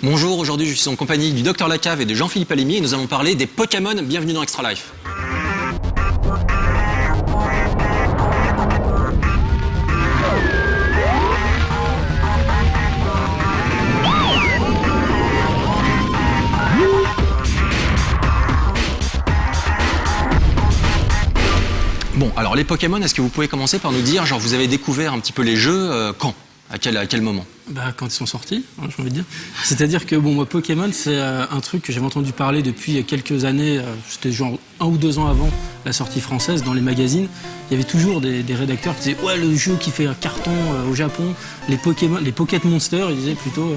Bonjour, aujourd'hui je suis en compagnie du Dr Lacave et de Jean-Philippe Alimi et nous allons parler des Pokémon. Bienvenue dans Extra Life. Bon, alors les Pokémon, est-ce que vous pouvez commencer par nous dire, genre vous avez découvert un petit peu les jeux, quand? À quel moment? Quand ils sont sortis, hein, j'ai envie de dire. C'est-à-dire que bon, moi, Pokémon, c'est un truc que j'avais entendu parler depuis quelques années. C'était genre 1 ou 2 ans avant la sortie française dans les magazines. Il y avait toujours des rédacteurs qui disaient ouais, le jeu qui fait un carton au Japon, les Pokémon, les Pocket Monsters, ils disaient plutôt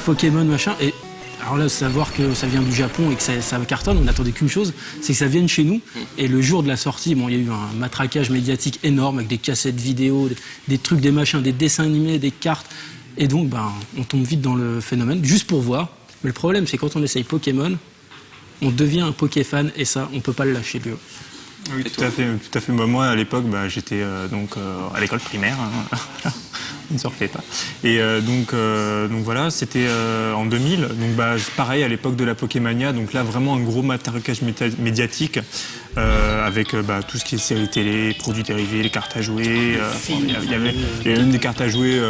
Pokémon machin. Et alors là, savoir que ça vient du Japon et que ça cartonne, on n'attendait qu'une chose, c'est que ça vienne chez nous. Et le jour de la sortie, bon, il y a eu un matraquage médiatique énorme avec des cassettes vidéo, des trucs, des machins, des dessins animés, des cartes. Et donc, on tombe vite dans le phénomène, juste pour voir. Mais le problème, c'est quand on essaye Pokémon, on devient un Pokéfan et ça, on peut pas le lâcher, le jeu. Oui, tout à fait. Moi, à l'époque, j'étais à l'école primaire. Hein. Ne se refait pas. Et donc voilà, c'était en 2000. Donc pareil, à l'époque de la Pokémania. Donc là, vraiment un gros matraquage médiatique avec tout ce qui est séries télé, produits dérivés, les cartes à jouer. Il y avait même des cartes à jouer.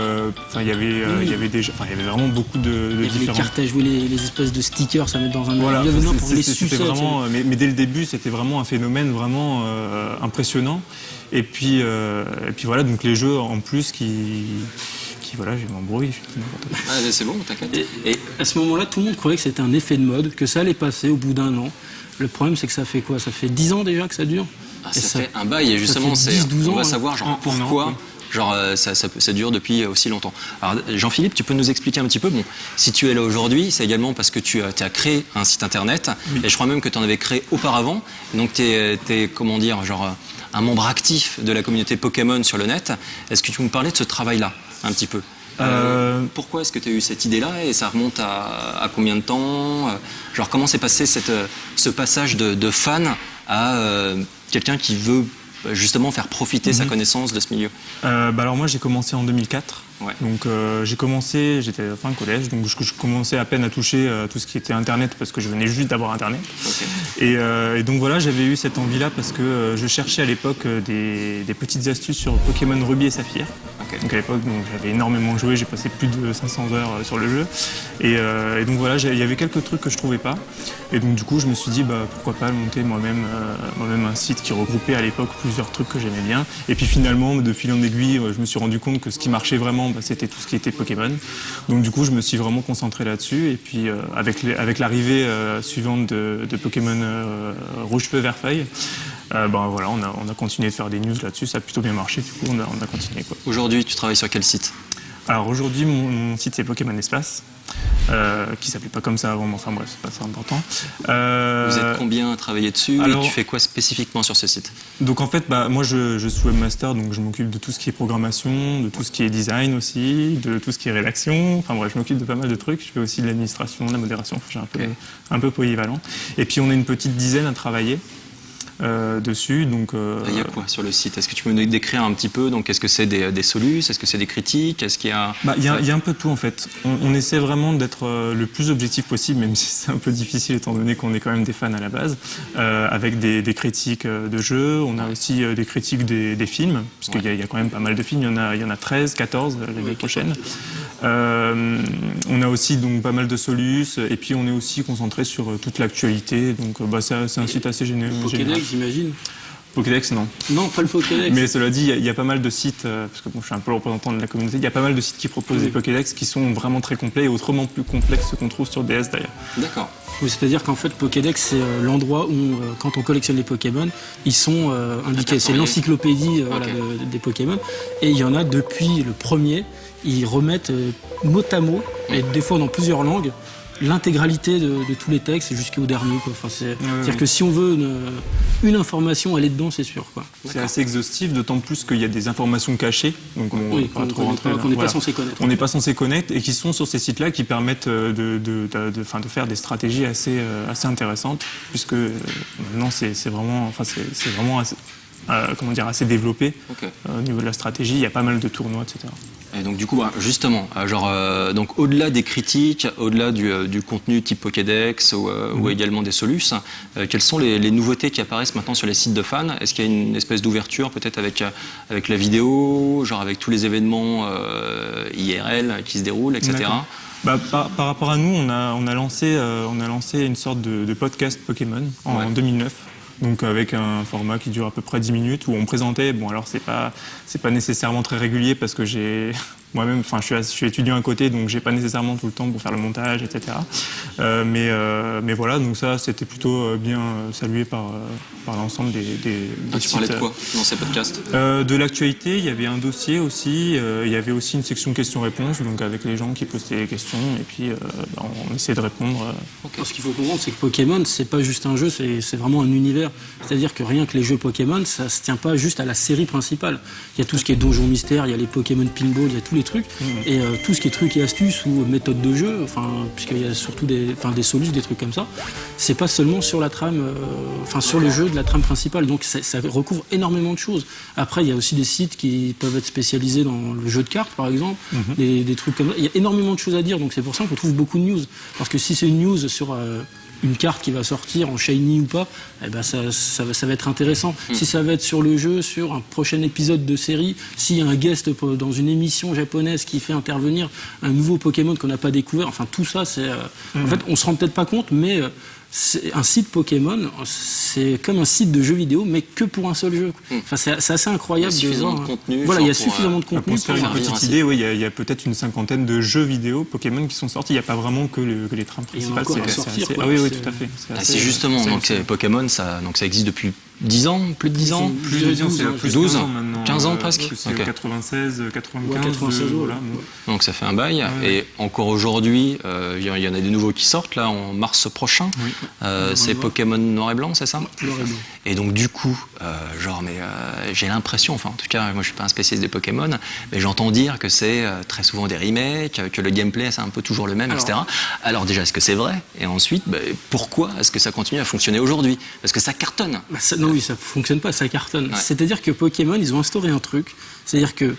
Il y avait vraiment beaucoup de différents. Les cartes à jouer, les espèces de stickers, ça met dans un. Voilà, c'était vraiment. Mais dès le début, c'était vraiment un phénomène vraiment impressionnant. Et puis voilà, donc les jeux en plus voilà, j'ai mon bruit. C'est bon, t'inquiète. Et à ce moment-là, tout le monde croyait que c'était un effet de mode, que ça allait passer au bout d'1 an. Le problème, c'est que ça fait quoi? Ça fait 10 ans déjà que ça dure. Ça fait un bail et justement, on va savoir genre, pourquoi ça dure depuis aussi longtemps. Alors Jean-Philippe, tu peux nous expliquer un petit peu, si tu es là aujourd'hui, c'est également parce que tu as créé un site internet, et je crois même que tu en avais créé auparavant, donc tu es comment dire, genre un membre actif de la communauté Pokémon sur le net. Est-ce que tu peux nous parler de ce travail-là un petit peu? Pourquoi est-ce que tu as eu cette idée-là et ça remonte à combien de temps? Genre comment s'est passé ce passage de fan à quelqu'un qui veut justement faire profiter sa connaissance de ce milieu? Alors moi j'ai commencé en 2004. Ouais. Donc j'étais fin de collège, donc je commençais à peine à toucher tout ce qui était internet parce que je venais juste d'avoir internet. Okay. Et donc voilà, j'avais eu cette envie-là parce que je cherchais à l'époque des petites astuces sur Pokémon Rubis et Saphir. Okay. Donc à l'époque, j'avais énormément joué, j'ai passé plus de 500 heures sur le jeu. Et donc voilà, il y avait quelques trucs que je trouvais pas. Et donc du coup, je me suis dit pourquoi pas monter moi-même un site qui regroupait à l'époque plusieurs trucs que j'aimais bien. Et puis finalement, de fil en aiguille, je me suis rendu compte que ce qui marchait vraiment, c'était tout ce qui était Pokémon. Donc du coup, je me suis vraiment concentré là-dessus. Et puis avec l'arrivée suivante de Pokémon Rouge Feu Vert Feuille, voilà, on a continué de faire des news là-dessus. Ça a plutôt bien marché. Du coup, on a continué. Aujourd'hui, tu travailles sur quel site? Alors aujourd'hui, mon site c'est Pokémon Espace. Qui s'appelait pas comme ça avant, mais enfin bref, c'est pas ça important. Vous êtes combien à travailler dessus? Alors, et tu fais quoi spécifiquement sur ce site? Donc en fait, moi je suis webmaster, donc je m'occupe de tout ce qui est programmation, de tout ce qui est design aussi, de tout ce qui est rédaction. Enfin bref, je m'occupe de pas mal de trucs. Je fais aussi de l'administration, de la modération. Je suis un peu polyvalent. Et puis on est une petite dizaine à travailler dessus. Donc, il y a quoi sur le site? Est-ce que tu peux nous décrire un petit peu? Donc, est-ce que c'est des solus? Est-ce que c'est des critiques? Est-ce qu'il y a... Il y a un peu de tout en fait. On essaie vraiment d'être le plus objectif possible, même si c'est un peu difficile étant donné qu'on est quand même des fans à la base, avec des critiques de jeux. On a aussi des critiques des films, parce qu'il y a quand même pas mal de films. Il y en a 13, 14 l'année prochaine. On a aussi donc pas mal de solus, et puis on est aussi concentré sur toute l'actualité. Donc c'est un site assez généreux. Pokédex, j'imagine. Pokédex, non. Non, pas le Pokédex. Mais cela dit, il y a pas mal de sites, parce que je suis un peu le représentant de la communauté, il y a pas mal de sites qui proposent des Pokédex qui sont vraiment très complets et autrement plus complexes qu'on trouve sur DS d'ailleurs. D'accord. Oui, c'est-à-dire qu'en fait, Pokédex, c'est l'endroit où, quand on collectionne les Pokémon, ils sont indiqués. C'est l'encyclopédie des Pokémon. Et il y en a depuis le premier, ils remettent mot à mot, et des fois dans plusieurs langues, l'intégralité de tous les textes jusqu'au dernier. Enfin, c'est-à-dire que si on veut une information, elle est dedans, c'est sûr. C'est assez exhaustif, d'autant plus qu'il y a des informations cachées. Donc qu'on n'est pas censé connaître. On n'est pas censé connaître et qui sont sur ces sites-là qui permettent de faire des stratégies assez intéressantes, puisque maintenant c'est vraiment assez développé au niveau de la stratégie. Il y a pas mal de tournois, etc. Et donc du coup, justement, donc au-delà des critiques, au-delà du contenu type Pokédex ou également des solus, quelles sont les nouveautés qui apparaissent maintenant sur les sites de fans? Est-ce qu'il y a une espèce d'ouverture peut-être avec la vidéo, genre avec tous les événements IRL qui se déroulent, etc. Par rapport à nous, on a lancé une sorte de podcast Pokémon en 2009. Donc avec un format qui dure à peu près 10 minutes où on présentait, bon alors c'est pas nécessairement très régulier parce que moi-même, je suis étudiant à côté, donc j'ai pas nécessairement tout le temps pour faire le montage, etc. Mais voilà, donc ça c'était plutôt bien salué par l'ensemble des tu sites. parlais de quoi dans ces podcasts? De l'actualité, il y avait un dossier aussi, il y avait aussi une section questions-réponses, donc avec les gens qui posaient des questions et puis on essayait de répondre. Ce qu'il faut comprendre, c'est que Pokémon, c'est pas juste un jeu, c'est vraiment un univers. C'est-à-dire que rien que les jeux Pokémon, ça se tient pas juste à la série principale. Il y a tout ce qui est donjon mystère, il y a les Pokémon pinball, il y a tous les trucs, et tout ce qui est trucs et astuces ou méthodes de jeu, puisqu'il y a surtout des solus, des trucs comme ça, c'est pas seulement sur la trame, sur le jeu de la trame principale. Donc ça recouvre énormément de choses. Après, il y a aussi des sites qui peuvent être spécialisés dans le jeu de cartes, par exemple, des trucs comme ça. Il y a énormément de choses à dire, donc c'est pour ça qu'on trouve beaucoup de news. Parce que si c'est une news sur une carte qui va sortir en shiny ou pas, ça va être intéressant. Si ça va être sur le jeu, sur un prochain épisode de série, s'il y a un guest dans une émission japonaise qui fait intervenir un nouveau Pokémon qu'on n'a pas découvert, tout ça, c'est... En fait, on se rend peut-être pas compte, mais un site Pokémon, c'est comme un site de jeux vidéo, mais que pour un seul jeu. C'est assez incroyable. Il y a suffisamment de contenu. Voilà, il y a suffisamment de contenu. Pour se faire une petite idée, il y a peut-être une cinquantaine de jeux vidéo Pokémon qui sont sortis. Il n'y a pas vraiment que les trames principales. Oui, tout à fait. C'est justement, donc Pokémon, ça existe depuis 10 ans, plus de 10 ans? Plus de 10 ans, c'est plus de 12 ans maintenant. 15 ans presque? C'est 96, 95. 96 voilà. Donc ça fait un bail. Et encore aujourd'hui, il y en a des nouveaux qui sortent là en mars prochain. C'est Pokémon Noir et Blanc, c'est ça? Noir et Blanc. Et donc du coup, j'ai l'impression, en tout cas, moi je suis pas un spécialiste des Pokémon, mais j'entends dire que c'est très souvent des remakes, que le gameplay c'est un peu toujours le même, etc. Alors déjà, est-ce que c'est vrai? Et ensuite, pourquoi est-ce que ça continue à fonctionner aujourd'hui? Parce que ça cartonne. Oui, ça fonctionne pas, ça cartonne. Ouais. C'est-à-dire que Pokémon, ils ont instauré un truc, c'est-à-dire que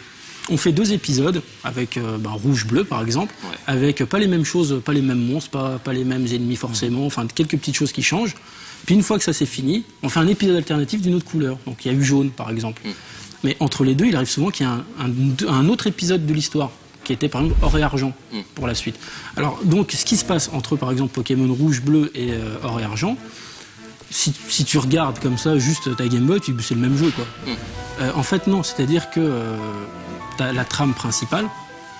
on fait 2 épisodes avec rouge-bleu par exemple, avec pas les mêmes choses, pas les mêmes monstres, pas les mêmes ennemis forcément, quelques petites choses qui changent. Puis une fois que ça c'est fini, on fait un épisode alternatif d'une autre couleur. Donc il y a eu jaune par exemple. Mais entre les deux, il arrive souvent qu'il y ait un autre épisode de l'histoire qui était par exemple or et argent pour la suite. Alors donc ce qui se passe entre par exemple Pokémon rouge-bleu et or et argent, si tu regardes comme ça juste ta Game Boy, c'est le même jeu quoi. En fait non, c'est-à-dire que t'as la trame principale,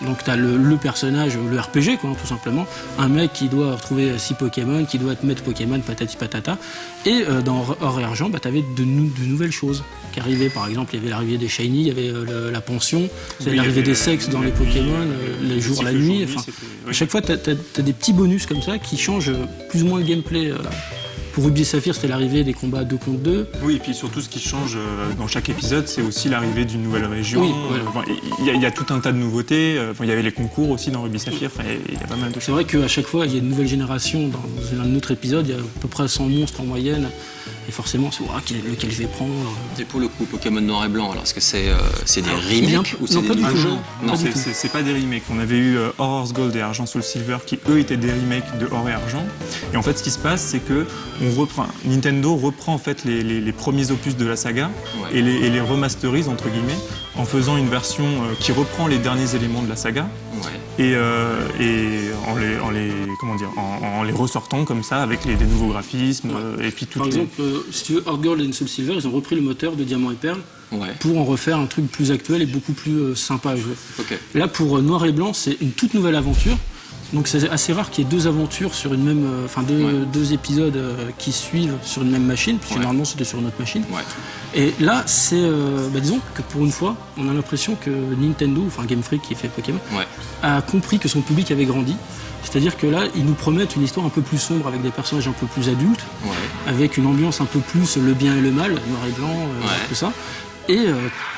donc t'as le personnage, le RPG quoi, tout simplement, un mec qui doit retrouver 6 Pokémon, qui doit mettre Pokémon patati patata, et dans Or et Argent, t'avais de nouvelles choses qui arrivaient. Par exemple, il y avait l'arrivée des Shiny, il y avait la pension, l'arrivée des sexes dans les Pokémon, les jours, la nuit, à chaque fois t'as des petits bonus comme ça qui changent plus ou moins le gameplay. Pour Ruby et Saphir, c'était l'arrivée des combats 2 contre 2. Oui, et puis surtout, ce qui change dans chaque épisode, c'est aussi l'arrivée d'une nouvelle région. Oui, il y a tout un tas de nouveautés. Il y avait les concours aussi dans Ruby et Saphir. Il y a pas mal de choses. C'est vrai qu'à chaque fois, il y a une nouvelle génération. Dans un autre épisode, il y a à peu près 100 monstres en moyenne. Et forcément, c'est lequel je vais prendre. Et pour le coup, Pokémon Noir et Blanc, alors est-ce que c'est des remakes ou c'est des nouveaux jeux? Non, c'est pas des remakes. On avait eu Horror's Gold et Argent Soul Silver qui, eux, étaient des remakes de Or et Argent. Et en fait, ce qui se passe, c'est que Nintendo reprend en fait les premiers opus de la saga et les remasterise entre guillemets en faisant une version qui reprend les derniers éléments de la saga et en les ressortant comme ça avec des nouveaux graphismes et puis Par exemple, si tu veux, Heart Gold et Soul Silver, ils ont repris le moteur de Diamant et Perle pour en refaire un truc plus actuel et beaucoup plus sympa à jouer. Là, pour Noir et Blanc, c'est une toute nouvelle aventure. Donc c'est assez rare qu'il y ait 2 aventures sur une même, deux épisodes qui suivent sur une même machine, puisque normalement c'était sur une autre machine. Et là, c'est, disons que pour une fois, on a l'impression que Nintendo, Game Freak qui fait Pokémon, a compris que son public avait grandi. C'est-à-dire que là, ils nous promettent une histoire un peu plus sombre avec des personnages un peu plus adultes, avec une ambiance un peu plus le bien et le mal, noir et blanc, tout ça. Et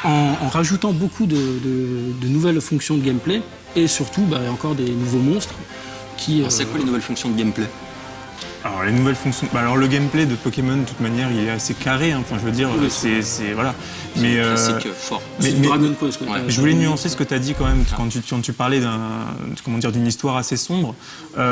en rajoutant beaucoup de nouvelles fonctions de gameplay, et surtout encore des nouveaux monstres qui... C'est quoi les nouvelles fonctions de gameplay? Alors les nouvelles fonctions, alors le gameplay de Pokémon de toute manière il est assez carré, hein. Enfin je veux dire c'est voilà. Mais classique fort. Mais Dragon Quest. Je voulais nuancer ce que tu as dit quand même quand tu parlais d'une histoire assez sombre.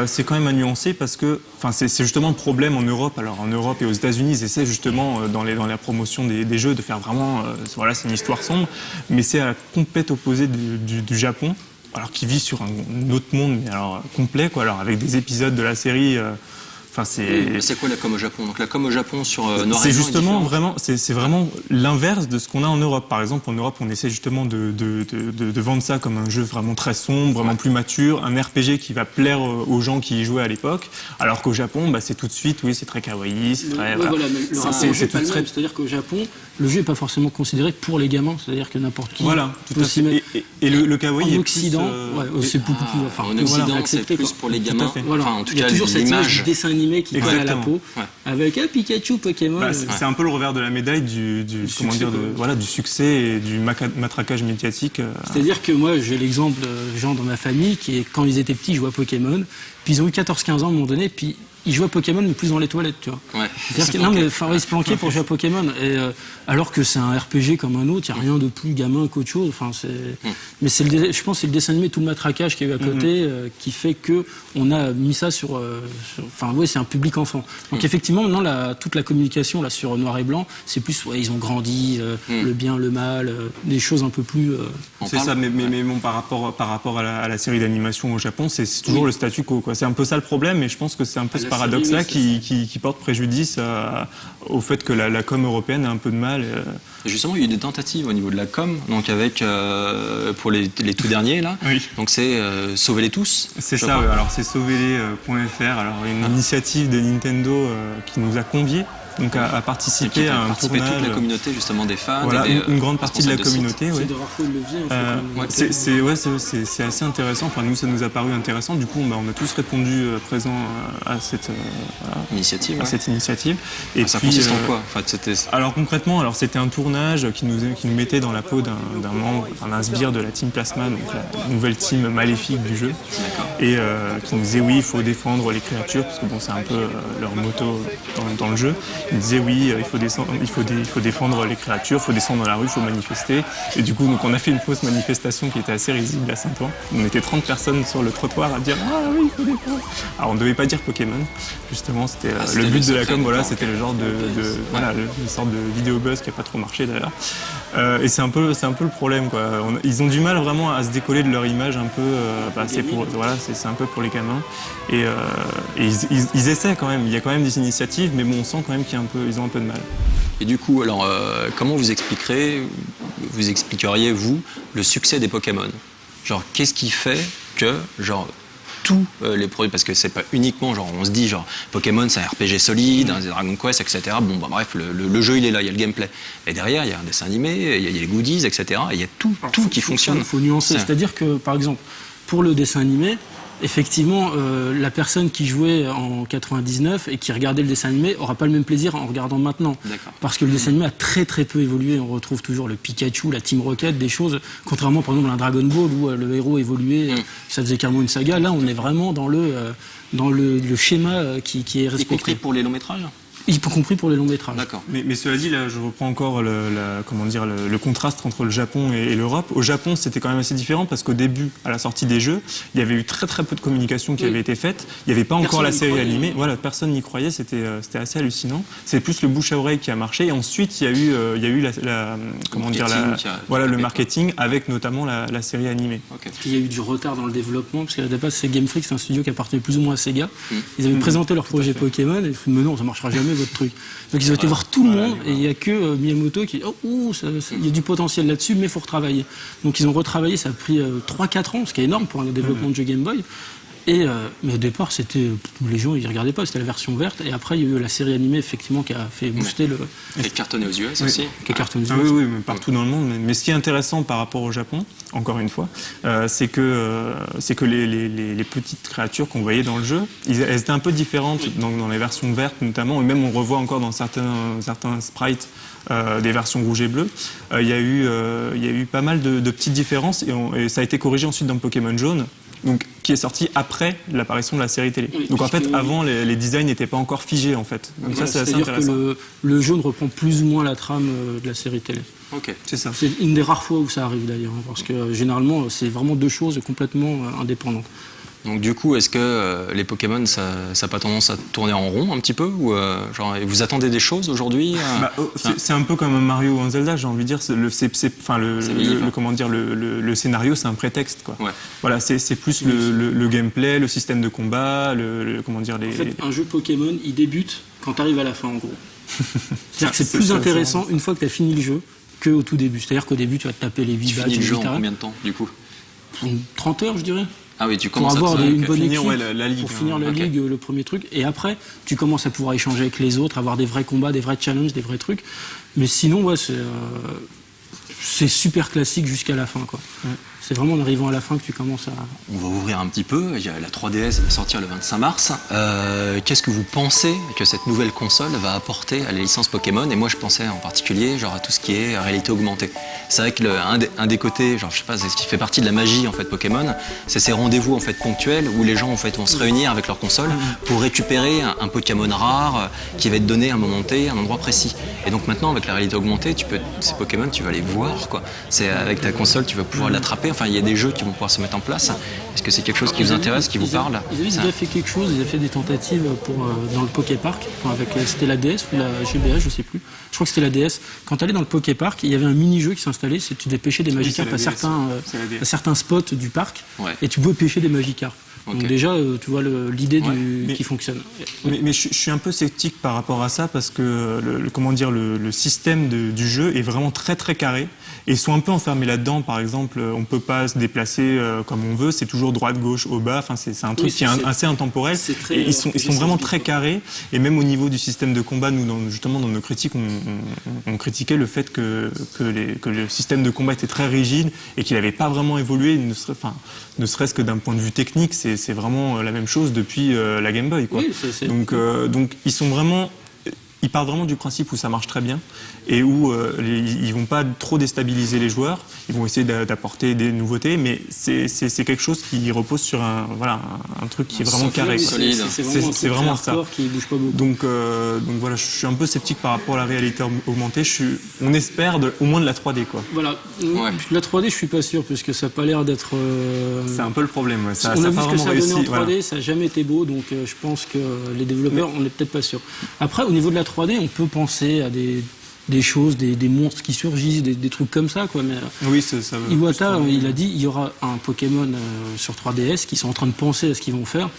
C'est quand même à nuancer parce que c'est justement le problème en Europe. Alors en Europe et aux États-Unis ils essaient justement dans la promotion des jeux de faire vraiment voilà c'est une histoire sombre, mais c'est à la complète opposé du Japon. Alors qui vit sur un autre monde mais alors complet quoi. Alors avec des épisodes de la série. C'est quoi la com au Japon? Donc la com au Japon sur noir et blanc. C'est justement c'est vraiment l'inverse de ce qu'on a en Europe. Par exemple, en Europe, on essaie justement de vendre ça comme un jeu vraiment très sombre, vraiment plus mature, un RPG qui va plaire aux gens qui y jouaient à l'époque. Alors qu'au Japon, c'est tout de suite, oui, c'est très kawaii, c'est très. C'est tout très. C'est-à-dire qu'au Japon, le jeu n'est pas forcément considéré pour les gamins. C'est-à-dire que n'importe qui. Voilà, tout à fait. Et le kawaii en Occident, c'est beaucoup plus. En Occident, c'est plus pour les gamins. En tout cas, l'image du dessin animé qui colle à la peau, avec un Pikachu Pokémon. C'est un peu le revers de la médaille du succès et du matraquage médiatique. C'est-à-dire que moi, j'ai l'exemple de gens dans ma famille qui, quand ils étaient petits, jouaient à Pokémon, puis ils ont eu 14-15 ans à un moment donné, puis ils jouent à Pokémon mais plus dans les toilettes, tu vois. C'est-à-dire que, ils se planquaient pour jouer à Pokémon, et alors que c'est un RPG comme un autre, il n'y a rien de plus gamin qu'autre chose. Mais je pense que c'est le dessin animé, tout le matraquage qu'il y a eu à côté, qui fait que on a mis ça sur c'est un public enfant. Donc effectivement, maintenant, toute la communication là sur noir et blanc, c'est plus, ils ont grandi, le bien, le mal, des choses un peu plus. C'est ça, mais bon, par rapport à la série d'animation au Japon, c'est toujours le statu quo, quoi. C'est un peu ça le problème, et je pense que c'est un peu ce paradoxe-là qui porte préjudice au fait que la com européenne a un peu de mal. Et justement, il y a eu des tentatives au niveau de la com, donc avec pour les tout derniers là. Oui. Donc c'est Sauvez-les tous. C'est ça. Alors c'est sauvez-les.fr. Alors une initiative de Nintendo qui nous a conviés. Donc à participer à un tournage. Toute la communauté justement des fans. Voilà, une grande partie de la communauté. C'est d'avoir fait le levier. C'est assez intéressant. Enfin nous ça nous a paru intéressant. Du coup on a tous répondu présent à cette initiative. Cette initiative. Et ça consiste en quoi? Alors concrètement, c'était un tournage qui nous mettait dans la peau d'un membre, d'un sbire de la Team Plasma, donc la nouvelle team maléfique du jeu. Et qui nous disait oui, il faut défendre les créatures parce que c'est un peu leur motto dans le jeu. Il disait oui, il faut défendre les créatures, il faut descendre dans la rue, il faut manifester. Et du coup, donc, on a fait une fausse manifestation qui était assez risible à Saint-Ouen. On était 30 personnes sur le trottoir à dire ah oui, il faut défendre. Alors on ne devait pas dire Pokémon, justement, c'était le but de la com, c'était le genre une sorte de vidéo buzz qui n'a pas trop marché d'ailleurs. Et c'est un peu le problème, quoi. Ils ont du mal vraiment à se décoller de leur image un peu. C'est un peu pour les gamins. Et ils essaient quand même. Il y a quand même des initiatives, mais bon, on sent quand même qu'ils ont un peu de mal. Et du coup, alors, comment vous expliqueriez, vous, le succès des Pokémon? Genre, qu'est-ce qui fait que, tous les produits, parce que c'est pas uniquement, on se dit, Pokémon, c'est un RPG solide, un Dragon Quest, etc. Bref, le jeu, il est là, il y a le gameplay. Et derrière, il y a un dessin animé, il y a les goodies, etc. Et il y a tout qui fonctionne. Il faut nuancer. C'est-à-dire que, par exemple, pour le dessin animé, effectivement, la personne qui jouait en 99 et qui regardait le dessin animé n'aura pas le même plaisir en regardant maintenant. Parce que le dessin animé a très très peu évolué. On retrouve toujours le Pikachu, la Team Rocket, des choses, contrairement par exemple à un Dragon Ball où le héros évoluait, ça faisait carrément une saga. Là, on est vraiment dans le schéma qui est respecté. Y compris pour les longs métrages? Y compris pour les longs métrages. D'accord. Mais cela dit, là, je reprends encore le contraste entre le Japon et l'Europe. Au Japon, c'était quand même assez différent parce qu'au début, à la sortie des jeux, il y avait eu très très peu de communication qui avait été faite. Il n'y avait pas encore la série animée. Voilà, personne n'y croyait. C'était assez hallucinant. C'est plus le bouche à oreille qui a marché. Et ensuite, il y a eu le marketing avec notamment la série animée. Okay. Il y a eu du retard dans le développement parce qu'à la base, c'est Game Freak, c'est un studio qui appartenait plus ou moins à Sega. Ils avaient présenté leur projet Pokémon et mais non, ça marchera jamais votre truc. Donc ils ont été voir tout le monde et il n'y a que Miyamoto qui dit il y a du potentiel là-dessus mais il faut retravailler. Donc ils ont retravaillé, ça a pris 3-4 ans, ce qui est énorme pour un développement de jeu Game Boy. Mais au départ, les gens ils regardaient pas, c'était la version verte. Et après, il y a eu la série animée effectivement qui a fait booster le. Qui est cartonné aux US aussi. Qui est cartonné aux US. Oui, mais partout dans le monde. Mais ce qui est intéressant par rapport au Japon, encore une fois, c'est que les petites créatures qu'on voyait dans le jeu, elles étaient un peu différentes dans les versions vertes notamment, et même on revoit encore dans certains sprites. Des versions rouges et bleues. Il y a eu pas mal de petites différences et ça a été corrigé ensuite dans Pokémon Jaune. Donc, qui est sorti après l'apparition de la série télé. Oui, donc en fait, avant, les designs n'étaient pas encore figés en fait. Donc voilà, ça, c'est assez intéressant. Que le jeu reprend plus ou moins la trame de la série télé. Ok, c'est ça. C'est une des rares fois où ça arrive d'ailleurs, parce que généralement, c'est vraiment deux choses complètement indépendantes. Donc du coup, est-ce que les Pokémon, ça n'a pas tendance à tourner en rond un petit peu ou genre, vous attendez des choses aujourd'hui c'est un peu comme Mario ou un Zelda, j'ai envie de dire. Le scénario, c'est un prétexte, quoi. Ouais. Voilà, c'est plus le gameplay, le système de combat, comment dire les. En fait, un jeu Pokémon, il débute quand tu arrives à la fin, en gros. C'est-à-dire que c'est plus intéressant une fois que tu as fini le jeu qu'au tout début. C'est-à-dire qu'au début, tu vas te taper les 8 badges. Tu finis le jeu en combien de temps, du coup? 30 heures, je dirais. Ah oui, tu commences pour avoir une bonne finir, équipe, la ligue, pour finir la ligue, le premier truc. Et après, tu commences à pouvoir échanger avec les autres, avoir des vrais combats, des vrais challenges, des vrais trucs. Mais sinon, ouais, c'est super classique jusqu'à la fin, quoi. Ouais. C'est vraiment en arrivant à la fin que tu commences à... On va ouvrir un petit peu. Il y a la 3DS va sortir le 25 mars. Qu'est-ce que vous pensez que cette nouvelle console va apporter à la licence Pokémon? Et moi, je pensais en particulier genre, à tout ce qui est réalité augmentée. C'est vrai que un des côtés, genre, je sais pas, c'est ce qui fait partie de la magie en fait, Pokémon, c'est ces rendez-vous en fait, ponctuels où les gens en fait, vont se réunir avec leur console pour récupérer un Pokémon rare qui va être donné à un moment T, à un endroit précis. Et donc maintenant, avec la réalité augmentée, ces Pokémon, tu vas les voir, quoi. Avec ta console, tu vas pouvoir l'attraper. Enfin, il y a des jeux qui vont pouvoir se mettre en place. Est-ce que c'est quelque chose qui vous intéresse, qui vous parle? Ils avaient déjà fait quelque chose, ils avaient fait des tentatives dans le Poképark, c'était la DS ou la GBA, je sais plus. Je crois que c'était la DS. Quand tu allais dans le Poképark, il y avait un mini-jeu qui s'installait, c'est que tu devais pêcher des Magikarp à certains spots du parc, et tu pouvais pêcher des Magikarp. Okay. Donc déjà, tu vois l'idée qui fonctionne. Mais je suis un peu sceptique par rapport à ça parce que le système du jeu est vraiment très très carré et ils sont un peu enfermés là-dedans. Par exemple, on ne peut pas se déplacer comme on veut, c'est toujours droite, gauche, au bas. Enfin, c'est un truc qui est assez intemporel. Et ils sont vraiment très carrés. Et même au niveau du système de combat, nous, justement, dans nos critiques, on critiquait le fait que le système de combat était très rigide et qu'il n'avait pas vraiment évolué, ne serait-ce que d'un point de vue technique. C'est vraiment la même chose depuis la Game Boy, quoi. Oui, donc ils partent vraiment du principe où ça marche très bien et où ils vont pas trop déstabiliser les joueurs. Ils vont essayer d'apporter des nouveautés, mais c'est quelque chose qui repose sur un truc qui est vraiment carré. C'est vraiment ça. Qui bouge pas beaucoup. Donc voilà, je suis un peu sceptique par rapport à la réalité augmentée. On espère au moins de la 3D, quoi. Voilà. Ouais. La 3D, je suis pas sûr puisque ça n'a pas l'air d'être. C'est un peu le problème. Ouais. On a vu ce que ça a donné en 3D, ça n'a jamais été beau, donc je pense que les développeurs, on n'est peut-être pas sûr. Après, au niveau de la 3D, on peut penser à des choses, des monstres qui surgissent, des trucs comme ça, quoi. Mais oui, ça Iwata, il a dit il y aura un Pokémon sur 3DS qui sont en train de penser à ce qu'ils vont faire.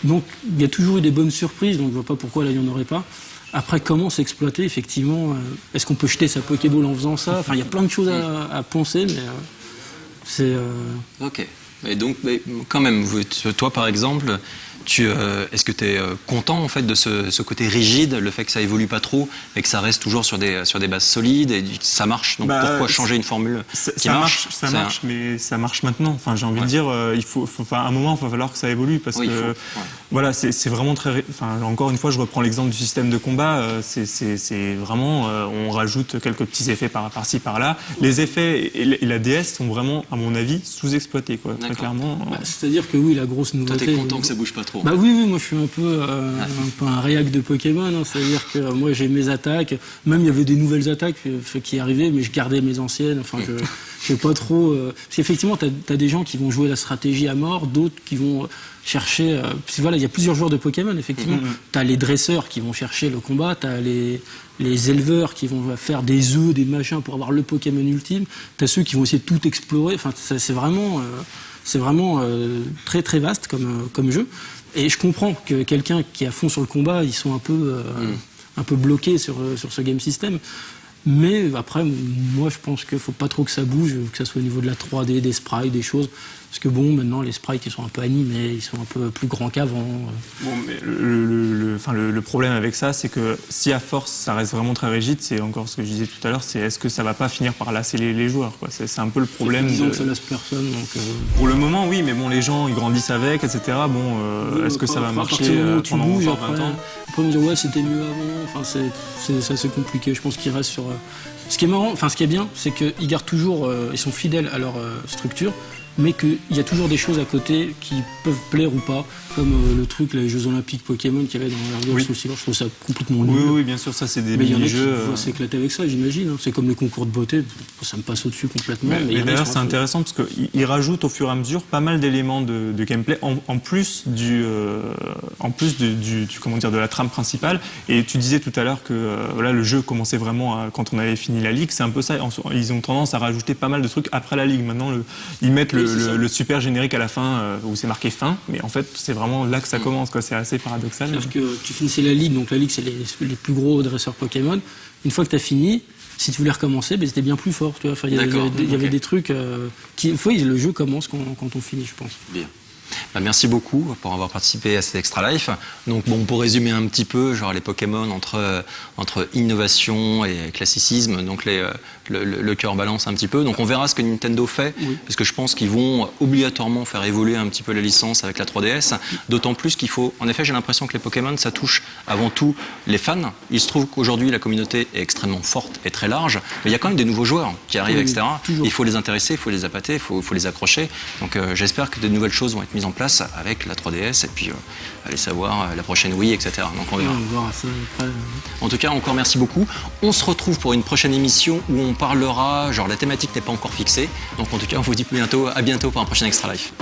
Donc il y a toujours eu des bonnes surprises, donc je vois pas pourquoi là il n'y en aurait pas. Après, comment s'exploiter, effectivement, est-ce qu'on peut jeter sa Pokéball en faisant ça? Enfin, il y a plein de choses à penser, mais c'est... Ok. Et donc, quand même, toi par exemple, est-ce que tu es content en fait de ce côté rigide, le fait que ça évolue pas trop et que ça reste toujours sur des bases solides et que ça marche? Donc pourquoi changer une formule qui marche? Ça marche, mais ça marche maintenant. Enfin, j'ai envie de dire, à un moment, il va falloir que ça évolue parce que voilà, c'est vraiment très. Enfin, encore une fois, je reprends l'exemple du système de combat. C'est vraiment, on rajoute quelques petits effets par-ci par-là. Les effets et la DS sont vraiment, à mon avis, sous-exploités, quoi. Très clairement. C'est-à-dire que oui, la grosse nouveauté. Toi, t'es content que ça bouge pas trop? Bah oui, moi je suis un peu un réac de Pokémon, hein, c'est-à-dire que moi j'ai mes attaques, même il y avait des nouvelles attaques qui arrivaient, mais je gardais mes anciennes, enfin je sais pas trop... Parce qu'effectivement, t'as des gens qui vont jouer la stratégie à mort, d'autres qui vont chercher... voilà, il y a plusieurs joueurs de Pokémon, effectivement. T'as les dresseurs qui vont chercher le combat, t'as les éleveurs qui vont faire des œufs, des machins pour avoir le Pokémon ultime, t'as ceux qui vont essayer de tout explorer, enfin c'est vraiment très très vaste comme jeu. Et je comprends que quelqu'un qui est à fond sur le combat, ils sont un peu bloqués sur ce game system. Mais après, moi, je pense qu'il ne faut pas trop que ça bouge, que ça soit au niveau de la 3D, des sprites, des choses. Parce que bon, maintenant, les sprites, ils sont un peu animés, ils sont un peu plus grands qu'avant. Bon, mais le problème avec ça, c'est que si à force, ça reste vraiment très rigide, c'est encore ce que je disais tout à l'heure, c'est est-ce que ça va pas finir par lasser les joueurs, quoi. C'est un peu le problème. Disons que ça lasse personne. Donc, Pour le moment, oui, mais bon, les gens, ils grandissent avec, etc. Bon, est-ce que ça va marcher pendant encore 20 ans? Après, on dit, ouais, c'était mieux avant. Enfin, c'est assez compliqué. Je pense qu'ils restent sur... Ce qui est marrant, enfin, ce qui est bien, c'est qu'ils gardent toujours... ils sont fidèles à leur structure. mais qu'il y a toujours des choses à côté qui peuvent plaire ou pas, comme le truc, les Jeux Olympiques Pokémon qu'il y avait dans Air Gods aussi. Je trouve ça complètement nul. Oui, bien sûr, ça c'est des mais il y en a mini-jeux. qui vont s'éclater avec ça, j'imagine. C'est comme les concours de beauté, ça me passe au-dessus complètement. Mais d'ailleurs, c'est intéressant parce qu'ils rajoutent au fur et à mesure pas mal d'éléments de gameplay en plus comment dire, de la trame principale. Et tu disais tout à l'heure que voilà, le jeu commençait vraiment quand on avait fini la ligue. C'est un peu ça. Ils ont tendance à rajouter pas mal de trucs après la ligue. Maintenant, ils mettent le super générique à la fin où c'est marqué fin. Mais en fait, c'est vraiment là que ça commence. C'est assez paradoxal. C'est-à-dire que tu finissais la ligue. Donc la ligue, c'est les plus gros dresseurs Pokémon. Une fois que tu as fini, si tu voulais recommencer, c'était bien plus fort. Tu vois. Enfin, il y avait des trucs le jeu commence quand on finit, je pense. Bien. Merci beaucoup pour avoir participé à cet Extra Life. Donc bon, pour résumer un petit peu, genre les Pokémon entre innovation et classicisme, donc le cœur balance un petit peu. Donc on verra ce que Nintendo fait, parce que je pense qu'ils vont obligatoirement faire évoluer un petit peu la licence avec la 3DS. D'autant plus qu'il faut, en effet, j'ai l'impression que les Pokémon, ça touche avant tout les fans. Il se trouve qu'aujourd'hui la communauté est extrêmement forte et très large, mais il y a quand même des nouveaux joueurs qui arrivent, etc. Il faut les intéresser, il faut les appâter, il faut les accrocher. Donc j'espère que de nouvelles choses vont être mises en place avec la 3DS et puis aller savoir la prochaine Wii, etc. Donc on verra. On verra ça après. En tout cas, encore merci beaucoup. On se retrouve pour une prochaine émission où on parlera, genre la thématique n'est pas encore fixée. Donc en tout cas, on vous dit à bientôt pour un prochain Extra Life.